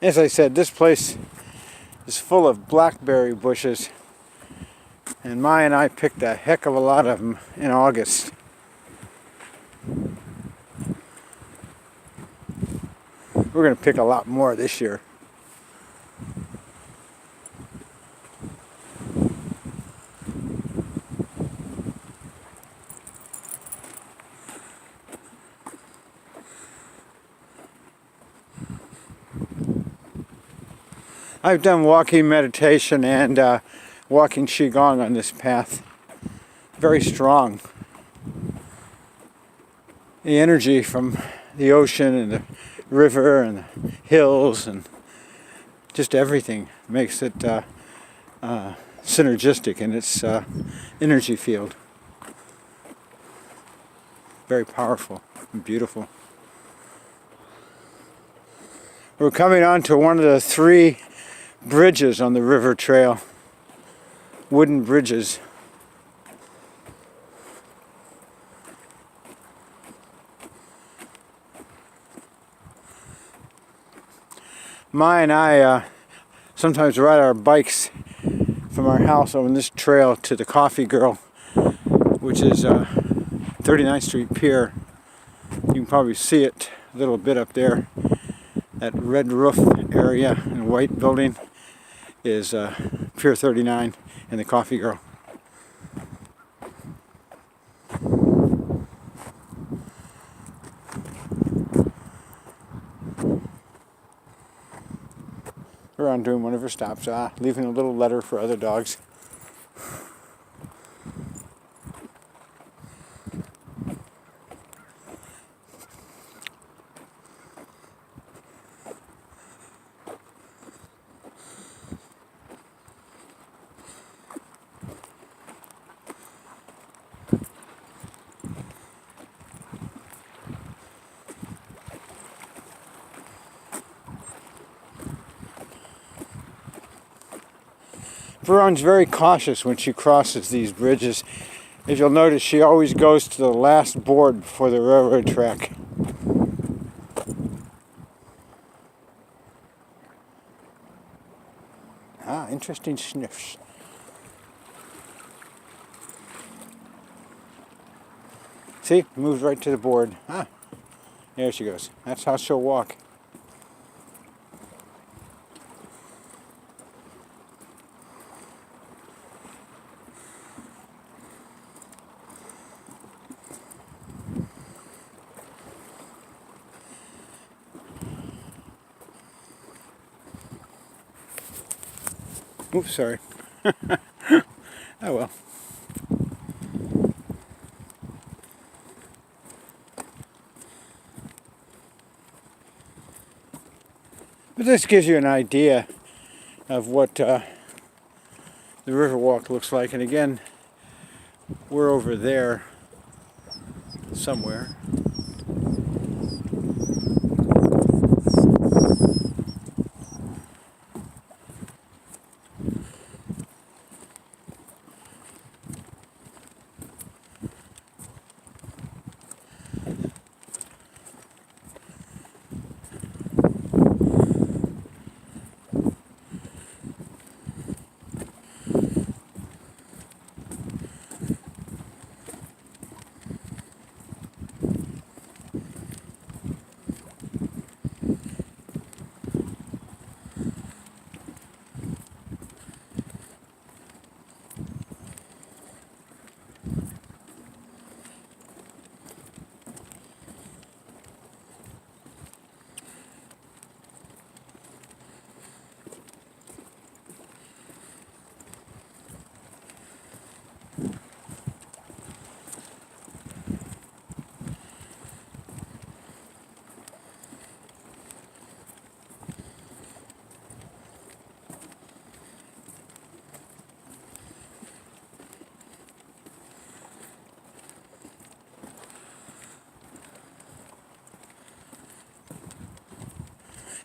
As I said, this place is full of blackberry bushes, and Maya and I picked a heck of a lot of them in August. We're going to pick a lot more this year. I've done walking meditation and walking Qigong on this path. Very strong. The energy from the ocean and the river and the hills and just everything makes it synergistic in its energy field. Very powerful and beautiful. We're coming onto one of the 3 bridges on the river trail. Wooden bridges. Maya and I sometimes ride our bikes from our house on this trail to the Coffee Girl, which is 39th Street Pier. You can probably see it a little bit up there. That red roof area and white building is Pier 39 and the Coffee Girl. We're on doing one of her stops, leaving a little letter for other dogs. Veron's very cautious when she crosses these bridges. As you'll notice, she always goes to the last board before the railroad track. Interesting sniffs. See, moves right to the board. There she goes. That's how she'll walk. Oops, sorry. Oh well. But this gives you an idea of what the Riverwalk looks like. And again, we're over there somewhere.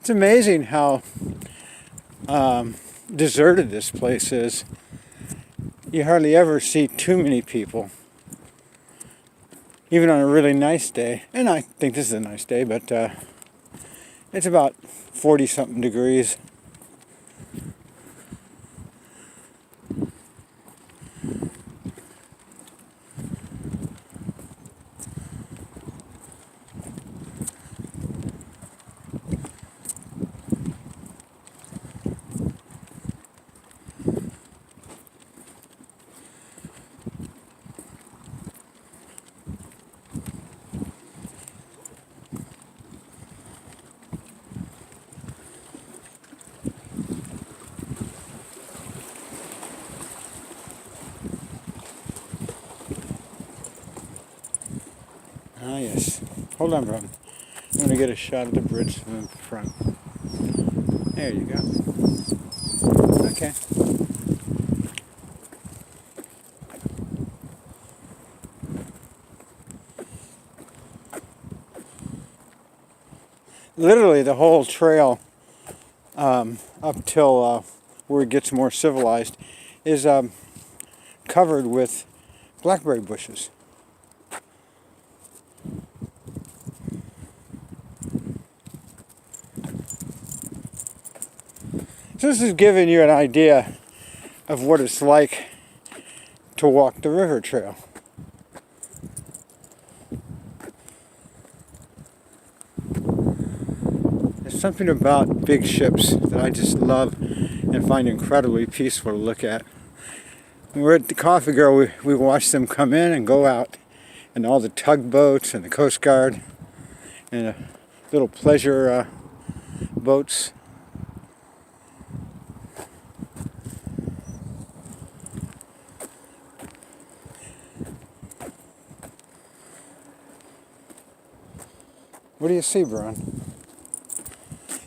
It's amazing how deserted this place is. You hardly ever see too many people, even on a really nice day. And I think this is a nice day, but It's about 40 something degrees. Ah, yes. Hold on, bro. I'm going to get a shot of the bridge from the front. There you go. Okay. Literally, the whole trail up till where it gets more civilized is covered with blackberry bushes. So this is giving you an idea of what it's like to walk the river trail. There's something about big ships that I just love and find incredibly peaceful to look at. When we're at the Coffee Girl, we watch them come in and go out, and all the tugboats and the Coast Guard and the little pleasure boats. What do you see, Brian?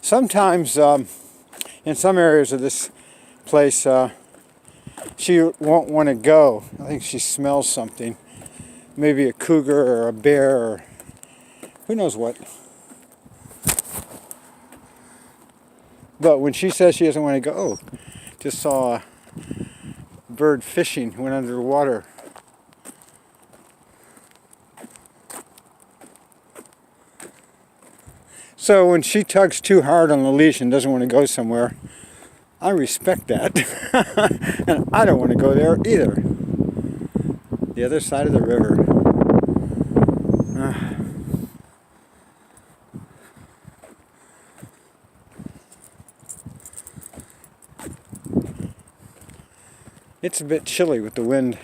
Sometimes, in some areas of this place, she won't want to go. I think she smells something. Maybe a cougar or a bear or who knows what. But when she says she doesn't want to go, oh, just saw a bird fishing, went under the water. So when she tugs too hard on the leash and doesn't want to go somewhere, I respect that. And I don't want to go there either. The other side of the river. It's a bit chilly with the wind.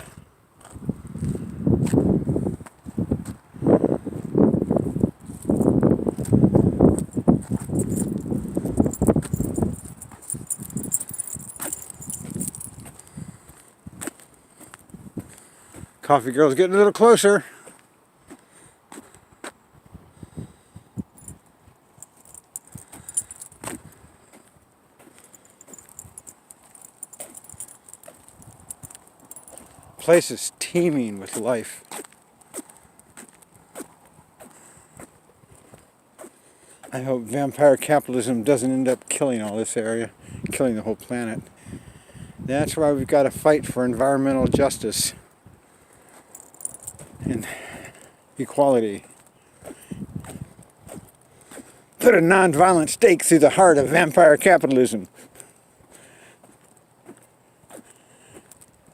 Coffee Girl's getting a little closer. Place is teeming with life. I hope vampire capitalism doesn't end up killing all this area, killing the whole planet. That's why we've got to fight for environmental justice and equality. Put a nonviolent stake through the heart of vampire capitalism.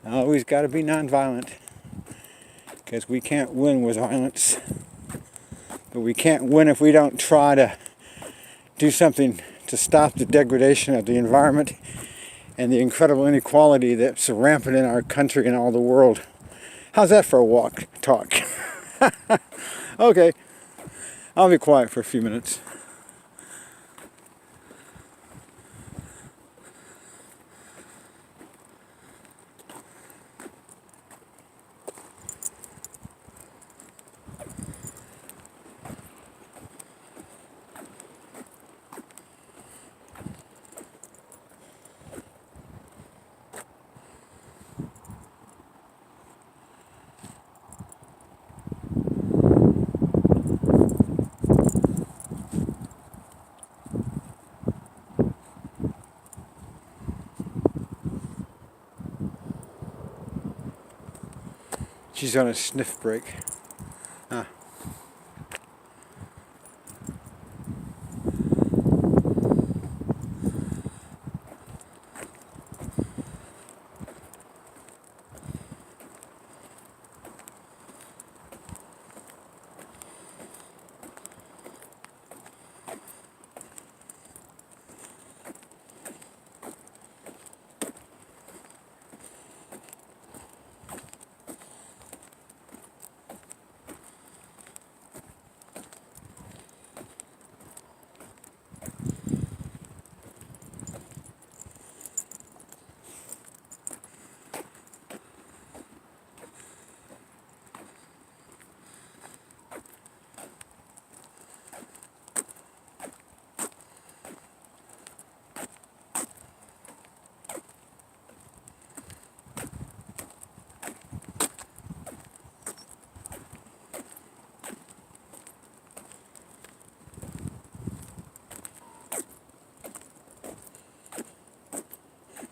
Always got to be nonviolent, because we can't win with violence. But we can't win if we don't try to do something to stop the degradation of the environment and the incredible inequality that's rampant in our country and all the world. How's that for a talk? Okay, I'll be quiet for a few minutes. She's on a sniff break.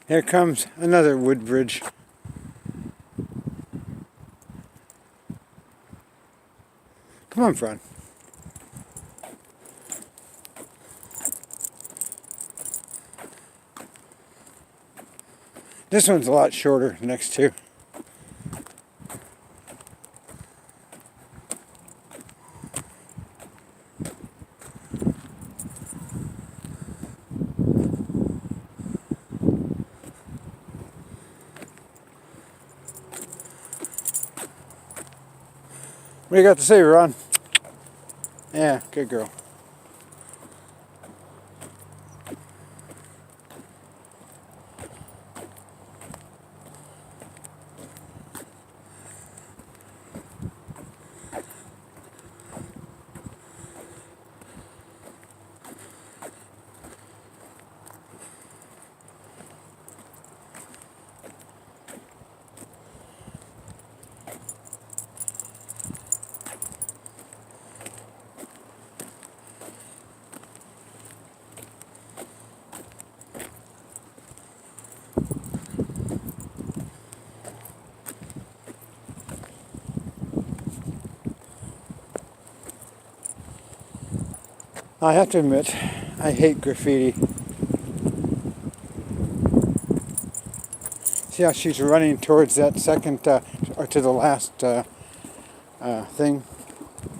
Here comes another wood bridge. Come on, Fran. This one's a lot shorter, the next two. What do you got to say, Ron? Yeah, good girl. I have to admit, I hate graffiti. See how she's running towards that second, or to the last thing,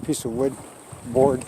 piece of wood, board.